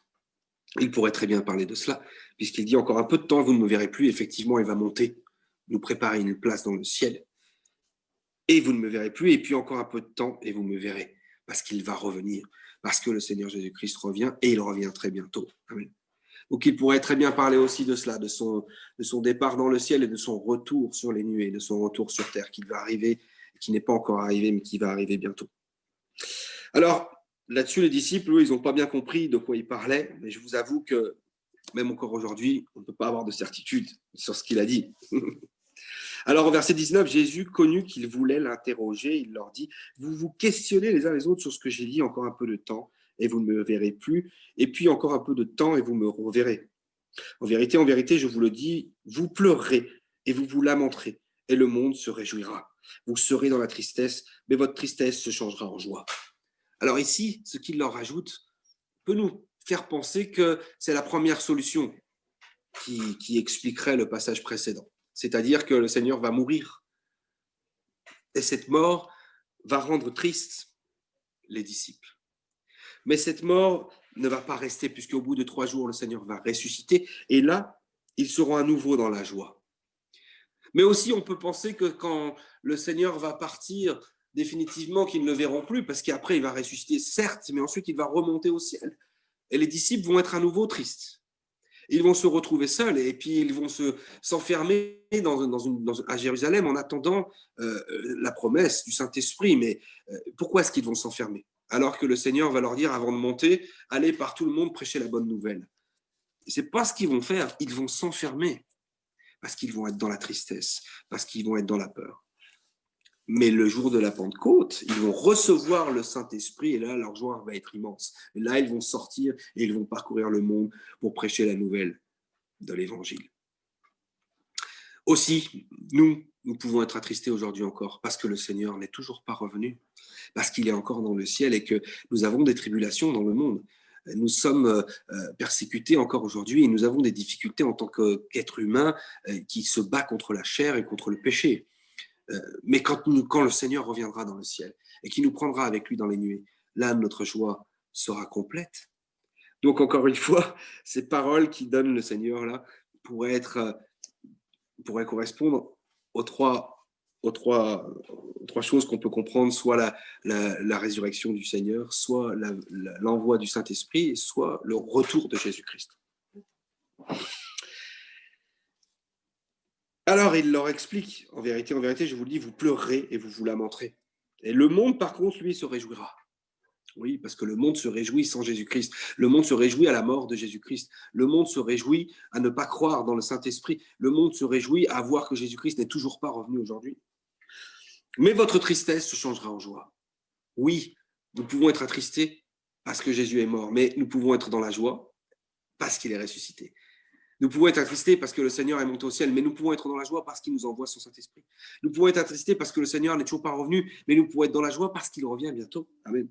Il pourrait très bien parler de cela, puisqu'il dit encore un peu de temps, vous ne me verrez plus. Effectivement, il va monter, nous préparer une place dans le ciel. Et vous ne me verrez plus, et puis encore un peu de temps, et vous me verrez, parce qu'il va revenir, parce que le Seigneur Jésus-Christ revient, et il revient très bientôt. Amen. Donc il pourrait très bien parler aussi de cela, de son départ dans le ciel et de son retour sur les nuées, de son retour sur terre, qui va arriver, qui n'est pas encore arrivé, mais qui va arriver bientôt. Alors, là-dessus, les disciples, eux, ils n'ont pas bien compris de quoi il parlait, mais je vous avoue que, même encore aujourd'hui, on ne peut pas avoir de certitude sur ce qu'il a dit. Alors, au verset 19, Jésus connut qu'ils voulaient l'interroger. Il leur dit, vous vous questionnez les uns les autres sur ce que j'ai dit encore un peu de temps, et vous ne me verrez plus, et puis encore un peu de temps, et vous me reverrez. En vérité, je vous le dis, vous pleurerez, et vous vous lamenterez, et le monde se réjouira. Vous serez dans la tristesse, mais votre tristesse se changera en joie. Alors ici, ce qu'il leur rajoute peut nous faire penser que c'est la première solution qui expliquerait le passage précédent. C'est-à-dire que le Seigneur va mourir. Et cette mort va rendre tristes les disciples. Mais cette mort ne va pas rester, puisqu'au bout de 3 jours, le Seigneur va ressusciter. Et là, ils seront à nouveau dans la joie. Mais aussi, on peut penser que quand le Seigneur va partir, définitivement, qu'ils ne le verront plus, parce qu'après, il va ressusciter, certes, mais ensuite, il va remonter au ciel. Et les disciples vont être à nouveau tristes. Ils vont se retrouver seuls et puis ils vont s'enfermer à Jérusalem en attendant la promesse du Saint-Esprit. Mais pourquoi est-ce qu'ils vont s'enfermer? Alors que le Seigneur va leur dire avant de monter, allez par tout le monde prêcher la bonne nouvelle. C'est pas ce qu'ils vont faire, ils vont s'enfermer parce qu'ils vont être dans la tristesse, parce qu'ils vont être dans la peur. Mais le jour de la Pentecôte, ils vont recevoir le Saint-Esprit et là, leur joie va être immense. Et là, ils vont sortir et ils vont parcourir le monde pour prêcher la nouvelle de l'Évangile. Aussi, nous pouvons être attristés aujourd'hui encore parce que le Seigneur n'est toujours pas revenu, parce qu'il est encore dans le ciel et que nous avons des tribulations dans le monde. Nous sommes persécutés encore aujourd'hui et nous avons des difficultés en tant qu'être humain qui se bat contre la chair et contre le péché. Mais quand le Seigneur reviendra dans le ciel et qu'il nous prendra avec lui dans les nuées, là, notre joie sera complète. Donc, encore une fois, ces paroles qui donnent le Seigneur là pourraient correspondre aux trois choses qu'on peut comprendre, soit la résurrection du Seigneur, soit l'envoi du Saint-Esprit, soit le retour de Jésus-Christ. Alors, il leur explique, en vérité, je vous le dis, vous pleurerez et vous vous lamenterez. Et le monde, par contre, lui, se réjouira. Oui, parce que le monde se réjouit sans Jésus-Christ. Le monde se réjouit à la mort de Jésus-Christ. Le monde se réjouit à ne pas croire dans le Saint-Esprit. Le monde se réjouit à voir que Jésus-Christ n'est toujours pas revenu aujourd'hui. Mais votre tristesse se changera en joie. Oui, nous pouvons être attristés parce que Jésus est mort, mais nous pouvons être dans la joie parce qu'il est ressuscité. Nous pouvons être attristés parce que le Seigneur est monté au ciel, mais nous pouvons être dans la joie parce qu'il nous envoie son Saint-Esprit. Nous pouvons être attristés parce que le Seigneur n'est toujours pas revenu, mais nous pouvons être dans la joie parce qu'il revient bientôt. Amen.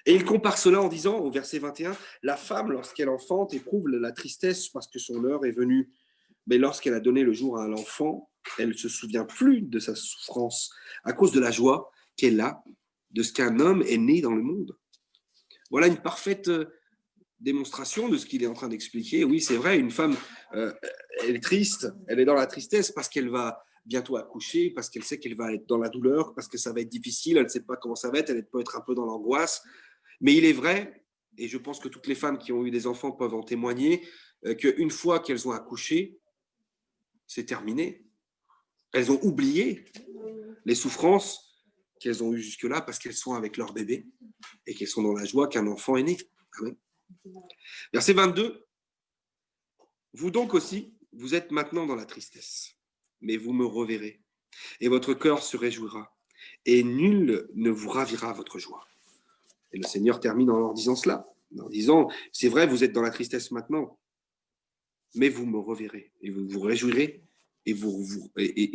Et il compare cela en disant, au verset 21, la femme, lorsqu'elle enfante, éprouve la tristesse parce que son heure est venue. Mais lorsqu'elle a donné le jour à l'enfant, elle ne se souvient plus de sa souffrance à cause de la joie qu'elle a de ce qu'un homme est né dans le monde. Voilà une parfaite démonstration de ce qu'il est en train d'expliquer. Oui, c'est vrai, une femme, elle est triste, elle est dans la tristesse parce qu'elle va bientôt accoucher, parce qu'elle sait qu'elle va être dans la douleur, parce que ça va être difficile, elle ne sait pas comment ça va être, elle peut être un peu dans l'angoisse. Mais il est vrai, et je pense que toutes les femmes qui ont eu des enfants peuvent en témoigner, qu'une fois qu'elles ont accouché, c'est terminé. Elles ont oublié les souffrances qu'elles ont eues jusque-là parce qu'elles sont avec leur bébé et qu'elles sont dans la joie qu'un enfant est né. Amen. Verset 22. Vous donc aussi, vous êtes maintenant dans la tristesse, mais vous me reverrez, et votre cœur se réjouira, et nul ne vous ravira votre joie. Et le Seigneur termine en leur disant cela, en leur disant, c'est vrai, vous êtes dans la tristesse maintenant, mais vous me reverrez, et vous vous réjouirez, et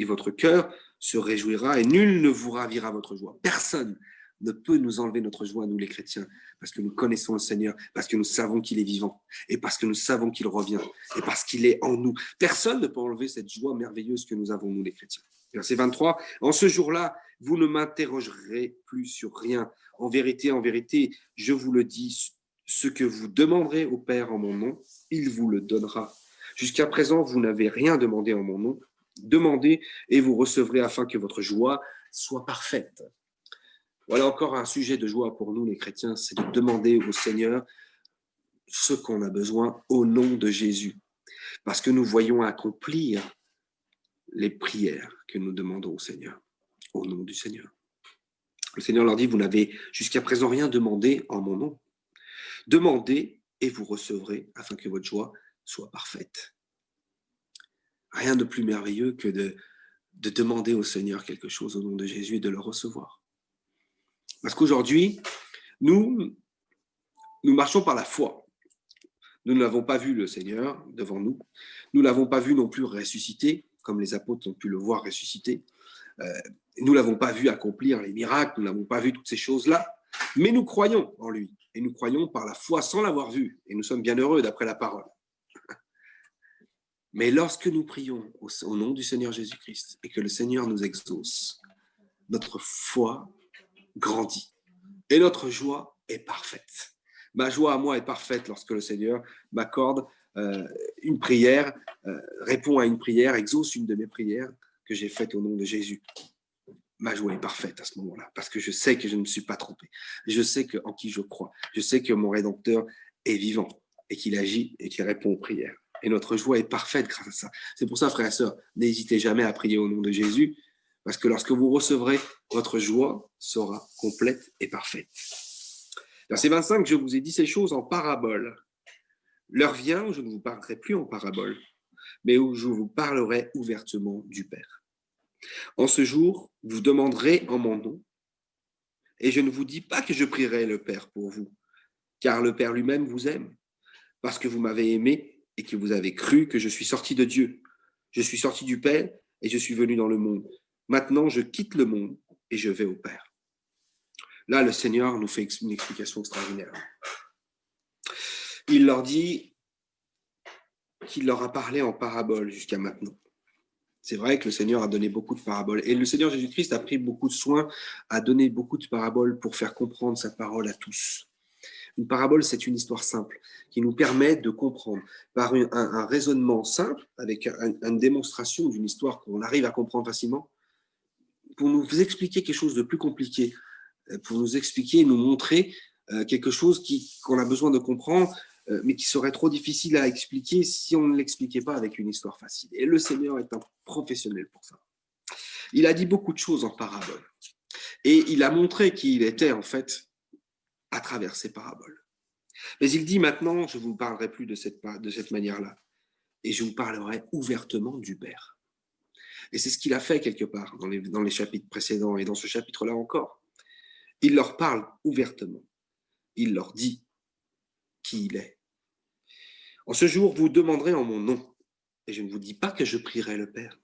votre cœur se réjouira, et nul ne vous ravira votre joie. Personne ne peut nous enlever notre joie, nous les chrétiens, parce que nous connaissons le Seigneur, parce que nous savons qu'il est vivant, et parce que nous savons qu'il revient, et parce qu'il est en nous. Personne ne peut enlever cette joie merveilleuse que nous avons, nous les chrétiens. Verset 23, en ce jour-là, vous ne m'interrogerez plus sur rien. En vérité, je vous le dis, ce que vous demanderez au Père en mon nom, il vous le donnera. Jusqu'à présent, vous n'avez rien demandé en mon nom. Demandez et vous recevrez afin que votre joie soit parfaite. Voilà encore un sujet de joie pour nous, les chrétiens, c'est de demander au Seigneur ce qu'on a besoin au nom de Jésus. Parce que nous voyons accomplir les prières que nous demandons au Seigneur, au nom du Seigneur. Le Seigneur leur dit, vous n'avez jusqu'à présent rien demandé en mon nom. Demandez et vous recevrez afin que votre joie soit parfaite. Rien de plus merveilleux que de demander au Seigneur quelque chose au nom de Jésus et de le recevoir. Parce qu'aujourd'hui, nous marchons par la foi. Nous n'avons pas vu le Seigneur devant nous. Nous ne l'avons pas vu non plus ressusciter, comme les apôtres ont pu le voir ressusciter. Nous ne l'avons pas vu accomplir les miracles, nous n'avons pas vu toutes ces choses-là. Mais nous croyons en lui. Et nous croyons par la foi sans l'avoir vu. Et nous sommes bien heureux d'après la parole. Mais lorsque nous prions au nom du Seigneur Jésus-Christ et que le Seigneur nous exauce, notre foi grandit et notre joie est parfaite. Ma joie à moi est parfaite lorsque le Seigneur m'accorde une prière, répond à une prière, exauce une de mes prières que j'ai faites au nom de Jésus. Ma joie est parfaite à ce moment-là parce que je sais que je ne me suis pas trompé. Je sais en qui je crois. Je sais que mon Rédempteur est vivant et qu'il agit et qu'il répond aux prières. Et notre joie est parfaite grâce à ça. C'est pour ça, frères et sœurs, n'hésitez jamais à prier au nom de Jésus, parce que lorsque vous recevrez, votre joie sera complète et parfaite. Verset 25, je vous ai dit ces choses en parabole. L'heure vient où je ne vous parlerai plus en parabole, mais où je vous parlerai ouvertement du Père. En ce jour, vous demanderez en mon nom, et je ne vous dis pas que je prierai le Père pour vous, car le Père lui-même vous aime, parce que vous m'avez aimé et que vous avez cru que je suis sorti de Dieu. Je suis sorti du Père et je suis venu dans le monde. Maintenant, je quitte le monde et je vais au Père. Là, le Seigneur nous fait une explication extraordinaire. Il leur dit qu'il leur a parlé en parabole jusqu'à maintenant. C'est vrai que le Seigneur a donné beaucoup de paraboles. Et le Seigneur Jésus-Christ a pris beaucoup de soin à donner beaucoup de paraboles pour faire comprendre sa parole à tous. Une parabole, c'est une histoire simple qui nous permet de comprendre par un raisonnement simple, avec une démonstration d'une histoire qu'on arrive à comprendre facilement, pour nous expliquer quelque chose de plus compliqué, pour nous expliquer et nous montrer quelque chose qu'on a besoin de comprendre, mais qui serait trop difficile à expliquer si on ne l'expliquait pas avec une histoire facile. Et le Seigneur est un professionnel pour ça. Il a dit beaucoup de choses en parabole. Et il a montré qui il était, en fait, à travers ces paraboles. Mais il dit maintenant, je ne vous parlerai plus de cette manière-là, et je vous parlerai ouvertement du Père. Et c'est ce qu'il a fait quelque part dans les chapitres précédents et dans ce chapitre-là encore. Il leur parle ouvertement. Il leur dit qui il est. En ce jour, vous demanderez en mon nom, et je ne vous dis pas que je prierai le Père,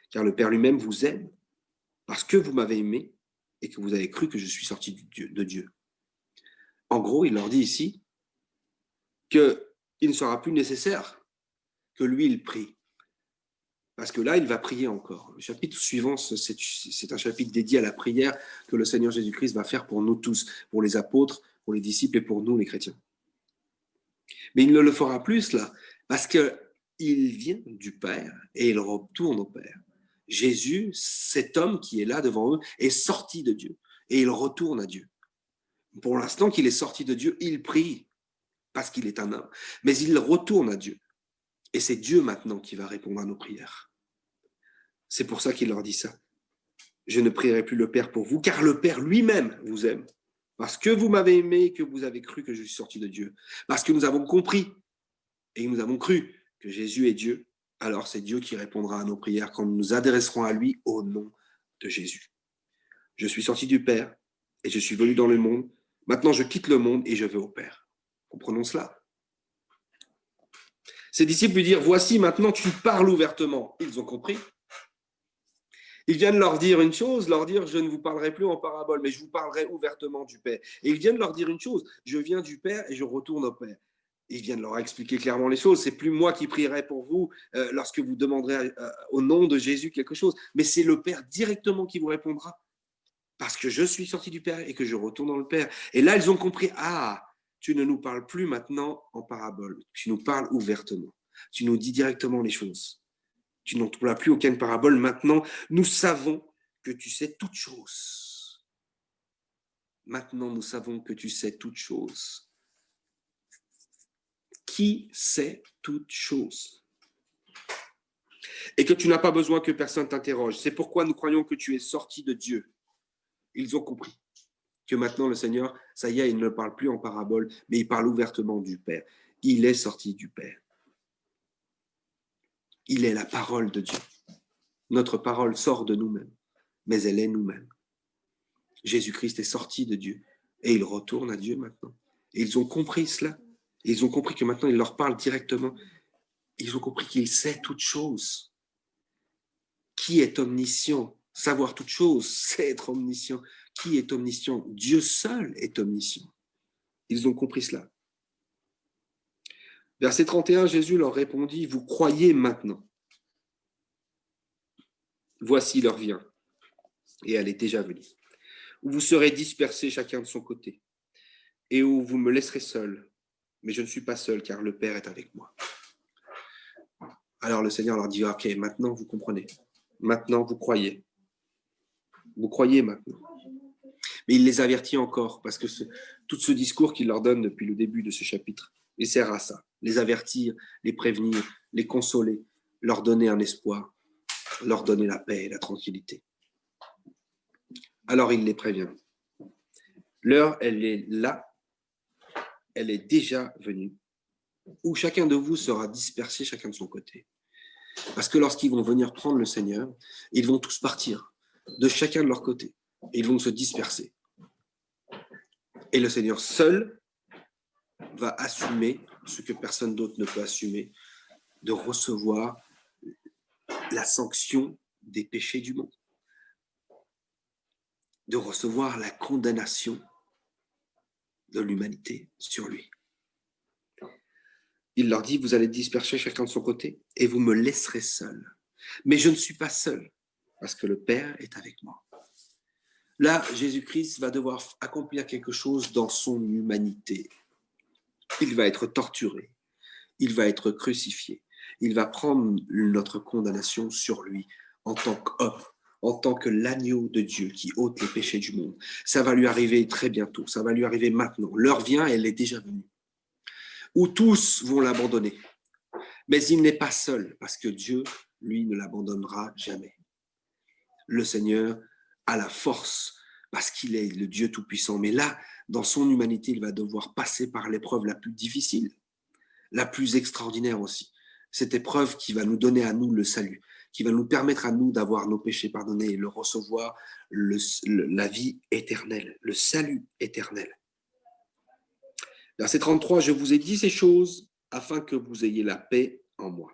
car le Père lui-même vous aime, parce que vous m'avez aimé et que vous avez cru que je suis sorti de Dieu. En gros, il leur dit ici qu'il ne sera plus nécessaire que lui, il prie. Parce que là, il va prier encore. Le chapitre suivant, c'est un chapitre dédié à la prière que le Seigneur Jésus-Christ va faire pour nous tous, pour les apôtres, pour les disciples et pour nous, les chrétiens. Mais il ne le fera plus là, parce qu'il vient du Père et il retourne au Père. Jésus, cet homme qui est là devant eux, est sorti de Dieu et il retourne à Dieu. Pour l'instant qu'il est sorti de Dieu, il prie parce qu'il est un homme, mais il retourne à Dieu. Et c'est Dieu maintenant qui va répondre à nos prières. C'est pour ça qu'il leur dit ça. Je ne prierai plus le Père pour vous, car le Père lui-même vous aime. Parce que vous m'avez aimé et que vous avez cru que je suis sorti de Dieu. Parce que nous avons compris et nous avons cru que Jésus est Dieu. Alors c'est Dieu qui répondra à nos prières quand nous nous adresserons à lui au nom de Jésus. Je suis sorti du Père et je suis venu dans le monde. Maintenant je quitte le monde et je vais au Père. Comprenons cela. Ses disciples lui dirent, voici maintenant tu parles ouvertement. Ils ont compris. Il vient de leur dire une chose, leur dire, je ne vous parlerai plus en parabole, mais je vous parlerai ouvertement du Père. Et il vient de leur dire une chose, je viens du Père et je retourne au Père. Il vient de leur expliquer clairement les choses. C'est plus moi qui prierai pour vous lorsque vous demanderez au nom de Jésus quelque chose, mais c'est le Père directement qui vous répondra. Parce que je suis sorti du Père et que je retourne dans le Père. Et là, ils ont compris, tu ne nous parles plus maintenant en parabole, tu nous parles ouvertement. Tu nous dis directement les choses. Tu n'emploies plus aucune parabole. Maintenant, nous savons que tu sais toutes choses. Maintenant, nous savons que tu sais toutes choses. Qui sait toutes choses? Et que tu n'as pas besoin que personne t'interroge. C'est pourquoi nous croyons que tu es sorti de Dieu. Ils ont compris que maintenant le Seigneur, ça y est, il ne parle plus en parabole, mais il parle ouvertement du Père. Il est sorti du Père. Il est la parole de Dieu. Notre parole sort de nous-mêmes, mais elle est nous-mêmes. Jésus-Christ est sorti de Dieu et il retourne à Dieu maintenant. Et ils ont compris cela. Ils ont compris que maintenant il leur parle directement. Ils ont compris qu'il sait toutes choses. Qui est omniscient? Savoir toutes choses, c'est être omniscient. Qui est omniscient? Dieu seul est omniscient. Ils ont compris cela. Verset 31, Jésus leur répondit, vous croyez maintenant. Voici l'heure vient, et elle est déjà venue, où vous serez dispersés chacun de son côté, et où vous me laisserez seul. Mais je ne suis pas seul, car le Père est avec moi. Alors le Seigneur leur dit, ok, maintenant vous comprenez. Maintenant vous croyez. Vous croyez maintenant. Mais il les avertit encore, parce que tout ce discours qu'il leur donne depuis le début de ce chapitre, il sert à ça. Les avertir, les prévenir, les consoler, leur donner un espoir, leur donner la paix et la tranquillité. Alors il les prévient. L'heure, elle est là, elle est déjà venue, où chacun de vous sera dispersé, chacun de son côté. Parce que lorsqu'ils vont venir prendre le Seigneur, ils vont tous partir, de chacun de leur côté. Et ils vont se disperser. Et le Seigneur seul va assumer ce que personne d'autre ne peut assumer, de recevoir la sanction des péchés du monde, de recevoir la condamnation de l'humanité sur lui. Il leur dit, vous allez disperser chacun de son côté et vous me laisserez seul. Mais je ne suis pas seul, parce que le Père est avec moi. Là, Jésus-Christ va devoir accomplir quelque chose dans son humanité. Il va être torturé, il va être crucifié, il va prendre notre condamnation sur lui en tant qu'homme, en tant que l'agneau de Dieu qui ôte les péchés du monde. Ça va lui arriver très bientôt, ça va lui arriver maintenant. L'heure vient, elle est déjà venue, où tous vont l'abandonner. Mais il n'est pas seul, parce que Dieu, lui, ne l'abandonnera jamais. Le Seigneur a la force parce qu'il est le Dieu Tout-Puissant. Mais là, dans son humanité, il va devoir passer par l'épreuve la plus difficile, la plus extraordinaire aussi. Cette épreuve qui va nous donner à nous le salut, qui va nous permettre à nous d'avoir nos péchés pardonnés et le recevoir la vie éternelle, le salut éternel. Verset 33, je vous ai dit ces choses afin que vous ayez la paix en moi.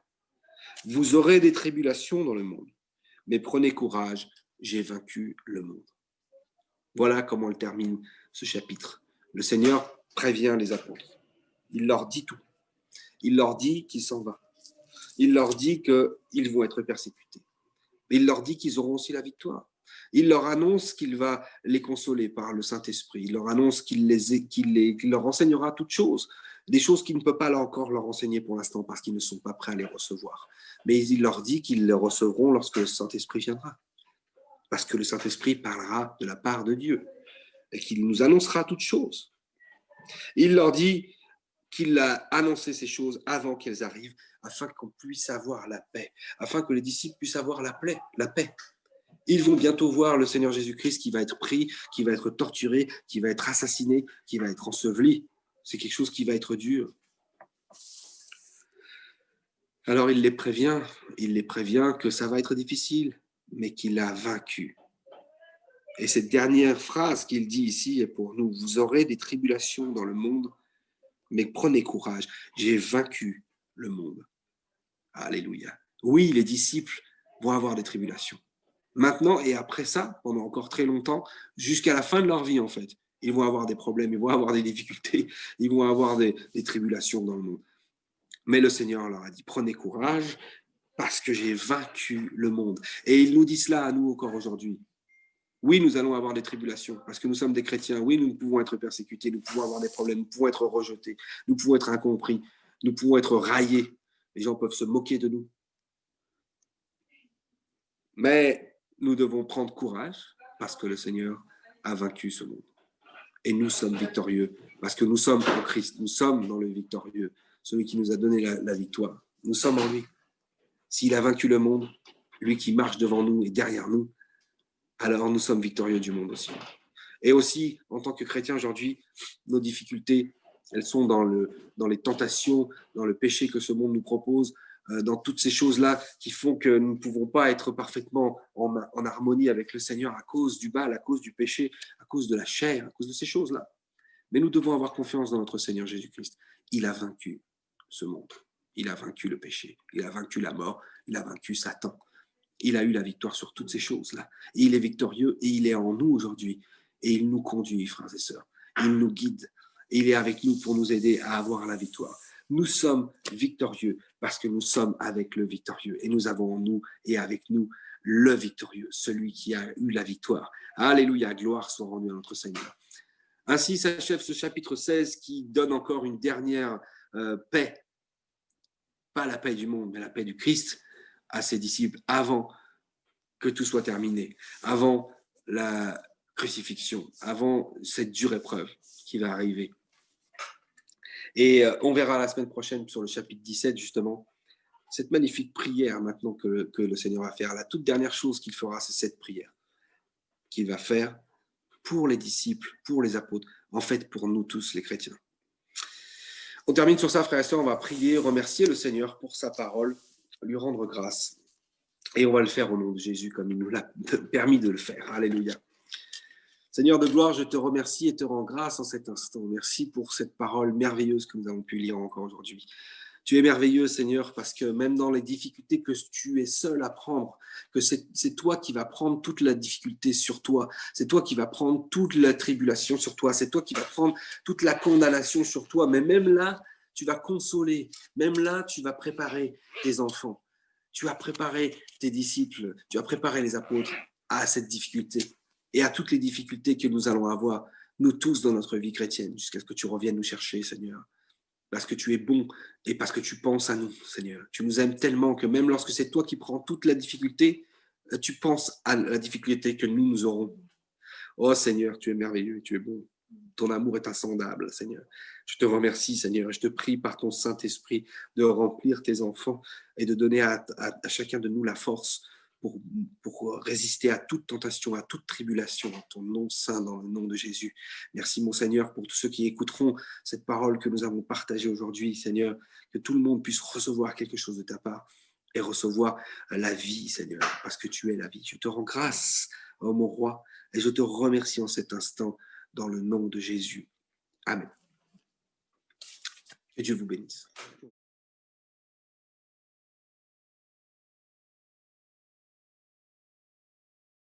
Vous aurez des tribulations dans le monde, mais prenez courage, j'ai vaincu le monde. Voilà comment il termine ce chapitre. Le Seigneur prévient les apôtres. Il leur dit tout. Il leur dit qu'il s'en va. Il leur dit qu'ils vont être persécutés. Il leur dit qu'ils auront aussi la victoire. Il leur annonce qu'il va les consoler par le Saint-Esprit. Il leur annonce qu'il leur enseignera toutes choses, des choses qu'il ne peut pas là encore leur enseigner pour l'instant parce qu'ils ne sont pas prêts à les recevoir. Mais il leur dit qu'ils les recevront lorsque le Saint-Esprit viendra, parce que le Saint-Esprit parlera de la part de Dieu et qu'il nous annoncera toutes choses. Il leur dit qu'il a annoncé ces choses avant qu'elles arrivent, afin qu'on puisse avoir la paix, afin que les disciples puissent avoir la paix. Ils vont bientôt voir le Seigneur Jésus-Christ qui va être pris, qui va être torturé, qui va être assassiné, qui va être enseveli. C'est quelque chose qui va être dur. Alors il les prévient que ça va être difficile, mais qu'il a vaincu. Et cette dernière phrase qu'il dit ici est pour nous. Vous aurez des tribulations dans le monde, mais prenez courage, j'ai vaincu le monde. Alléluia. Oui, les disciples vont avoir des tribulations. Maintenant et après ça, pendant encore très longtemps, jusqu'à la fin de leur vie en fait, ils vont avoir des problèmes, ils vont avoir des difficultés, ils vont avoir des tribulations dans le monde. Mais le Seigneur leur a dit, prenez courage parce que j'ai vaincu le monde. Et il nous dit cela à nous encore aujourd'hui. Oui, nous allons avoir des tribulations parce que nous sommes des chrétiens. Oui, nous pouvons être persécutés, nous pouvons avoir des problèmes, nous pouvons être rejetés, nous pouvons être incompris, nous pouvons être raillés. Les gens peuvent se moquer de nous. Mais nous devons prendre courage parce que le Seigneur a vaincu ce monde. Et nous sommes victorieux parce que nous sommes en Christ. Nous sommes dans le victorieux, celui qui nous a donné la victoire. Nous sommes en lui. S'il a vaincu le monde, lui qui marche devant nous et derrière nous, alors nous sommes victorieux du monde aussi. Et aussi, en tant que chrétiens aujourd'hui, nos difficultés, elles sont dans les tentations, dans le péché que ce monde nous propose, dans toutes ces choses-là qui font que nous ne pouvons pas être parfaitement en harmonie avec le Seigneur à cause du mal, à cause du péché, à cause de la chair, à cause de ces choses-là. Mais nous devons avoir confiance dans notre Seigneur Jésus-Christ. Il a vaincu ce monde. Il a vaincu le péché. Il a vaincu la mort. Il a vaincu Satan. Il a eu la victoire sur toutes ces choses-là. Et il est victorieux et il est en nous aujourd'hui. Et il nous conduit, frères et sœurs. Il nous guide. Et il est avec nous pour nous aider à avoir la victoire. Nous sommes victorieux parce que nous sommes avec le victorieux. Et nous avons en nous et avec nous le victorieux, celui qui a eu la victoire. Alléluia, gloire soit rendue à notre Seigneur. Ainsi s'achève ce chapitre 16 qui donne encore une dernière paix. Pas la paix du monde, mais la paix du Christ à ses disciples avant que tout soit terminé, avant la crucifixion, avant cette dure épreuve qui va arriver. Et on verra la semaine prochaine sur le chapitre 17, justement, cette magnifique prière maintenant que le Seigneur va faire. La toute dernière chose qu'il fera, c'est cette prière qu'il va faire pour les disciples, pour les apôtres, en fait pour nous tous les chrétiens. On termine sur ça, frères et sœurs, on va prier, remercier le Seigneur pour sa parole, lui rendre grâce. Et on va le faire au nom de Jésus comme il nous l'a permis de le faire. Alléluia. Seigneur de gloire, je te remercie et te rends grâce en cet instant. Merci pour cette parole merveilleuse que nous avons pu lire encore aujourd'hui. Tu es merveilleux, Seigneur, parce que même dans les difficultés que tu es seul à prendre, que c'est toi qui vas prendre toute la difficulté sur toi. C'est toi qui vas prendre toute la tribulation sur toi. C'est toi qui vas prendre toute la condamnation sur toi. Mais même là, tu vas consoler. Même là, tu vas préparer tes enfants. Tu as préparé tes disciples. Tu as préparé les apôtres à cette difficulté et à toutes les difficultés que nous allons avoir, nous tous dans notre vie chrétienne, jusqu'à ce que tu reviennes nous chercher, Seigneur. Parce que tu es bon et parce que tu penses à nous, Seigneur. Tu nous aimes tellement que même lorsque c'est toi qui prends toute la difficulté, tu penses à la difficulté que nous aurons. Oh Seigneur, tu es merveilleux, tu es bon. Ton amour est insondable, Seigneur. Je te remercie, Seigneur, et je te prie par ton Saint-Esprit de remplir tes enfants et de donner à chacun de nous la force pour résister à toute tentation, à toute tribulation, en ton nom saint, dans le nom de Jésus. Merci, mon Seigneur, pour tous ceux qui écouteront cette parole que nous avons partagée aujourd'hui, Seigneur, que tout le monde puisse recevoir quelque chose de ta part et recevoir la vie, Seigneur, parce que tu es la vie. Je te rends grâce, oh mon roi, et je te remercie en cet instant, dans le nom de Jésus. Amen. Que Dieu vous bénisse.